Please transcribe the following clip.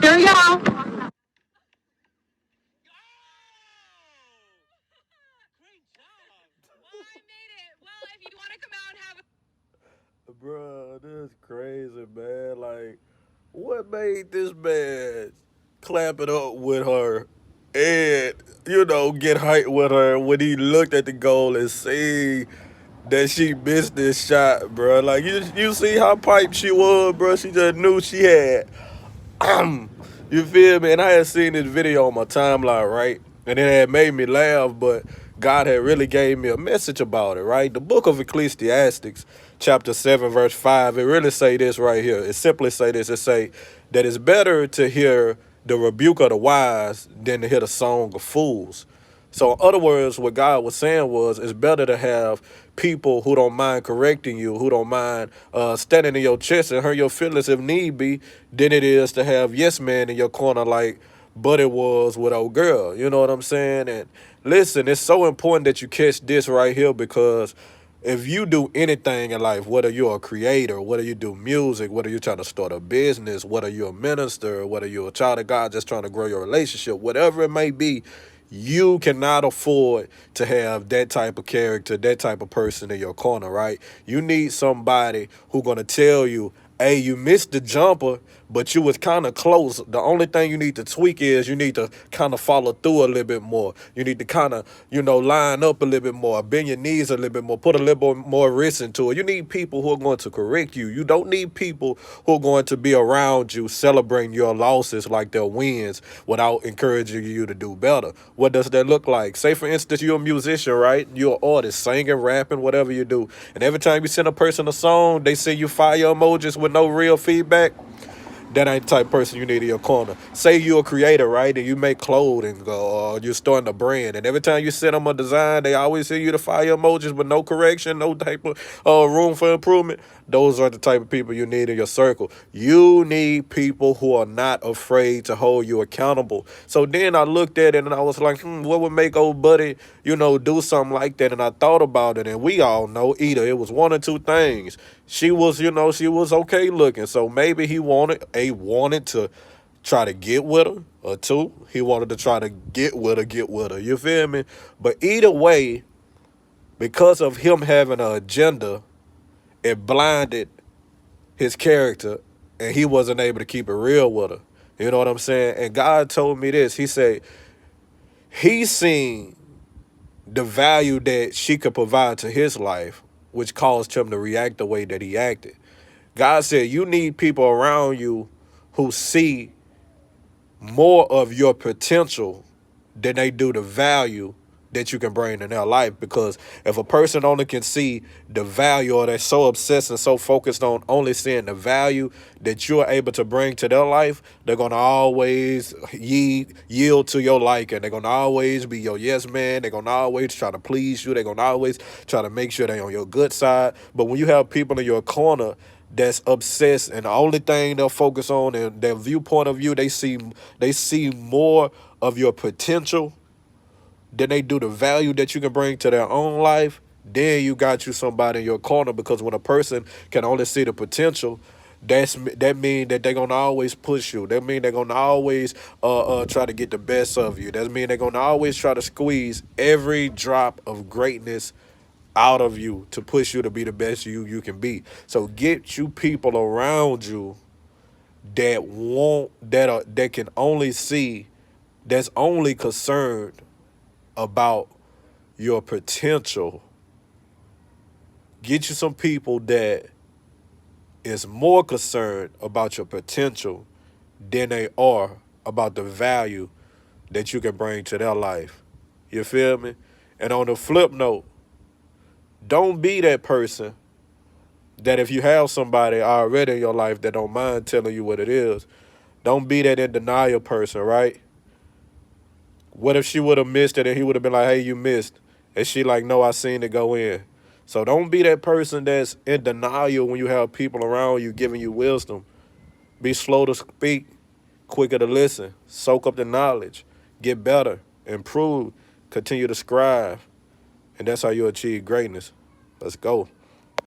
Here we go. Bruh, this is crazy, man. Like, what made this man clap it up with her and, get hyped with her when he looked at the goal and see that she missed this shot, bruh? Like, you see how piped she was, bruh? She just knew she had you feel me? And I had seen this video on my timeline, right? And it had made me laugh, but God had really gave me a message about it, right? The book of Ecclesiastes, chapter 7, verse 5, it really say this right here. It simply say this. It say that it's better to hear the rebuke of the wise than to hear the song of fools. So in other words, what God was saying was it's better to have people who don't mind correcting you, who don't mind standing in your chest and hurt your feelings if need be, than it is to have yes man in your corner like Buddy was with old girl. You know what I'm saying? And listen, it's so important that you catch this right here because if you do anything in life, whether you're a creator, whether you do music, whether you're trying to start a business, whether you're a minister, whether you're a child of God just trying to grow your relationship, whatever it may be, you cannot afford to have that type of character, that type of person in your corner, right? You need somebody who's going to tell you, hey, you missed the jumper, but you was kind of close. The only thing you need to tweak is you need to kind of follow through a little bit more. You need to kind of, line up a little bit more, bend your knees a little bit more, put a little bit more risk into it. You need people who are going to correct you. You don't need people who are going to be around you celebrating your losses like their wins without encouraging you to do better. What does that look like? Say, for instance, you're a musician, right? You're an artist, singing, rapping, whatever you do. And every time you send a person a song, they send you fire emojis with no real feedback. That ain't the type of person you need in your corner. Say you're a creator, right? And you make clothing or you're starting a brand. And every time you send them a design, they always send you the fire emojis with no correction, no type of room for improvement. Those are the type of people you need in your circle. You need people who are not afraid to hold you accountable. So then I looked at it and I was like, what would make old buddy, do something like that? And I thought about it. And we all know either it was one or two things. She was, she was okay looking. So maybe he wanted to try to get with her, or two, he wanted to try to get with her. You feel me? But either way, because of him having an agenda, it blinded his character and he wasn't able to keep it real with her. You know what I'm saying? And God told me this. He said he seen the value that she could provide to his life, which caused him to react the way that he acted. God said you need people around you who see more of your potential than they do the value that you can bring in their life. Because if a person only can see the value, or they're so obsessed and so focused on only seeing the value that you're able to bring to their life, they're going to always yield to your liking. They're going to always be your yes man. They're going to always try to please you. They're going to always try to make sure they're on your good side. But when you have people in your corner that's obsessed and the only thing they'll focus on and their viewpoint of view, they see more of your potential than they do the value that you can bring to their own life, then you got you somebody in your corner. Because when a person can only see the potential, that mean that they're gonna always push you. That mean they're gonna always try to get the best of you. That mean they're gonna always try to squeeze every drop of greatness out of you to push you to be the best you can be. So get you people around you that can only see, that's only concerned about your potential. Get you some people that is more concerned about your potential than they are about the value that you can bring to their life. You feel me? And on the flip note, don't be that person that if you have somebody already in your life that don't mind telling you what it is, don't be that in denial person, right? What if she would have missed it and he would have been like, hey, you missed? And she like, no, I seen it go in. So don't be that person that's in denial when you have people around you giving you wisdom. Be slow to speak, quicker to listen, soak up the knowledge, get better, improve, continue to strive. And that's how you achieve greatness. Let's go.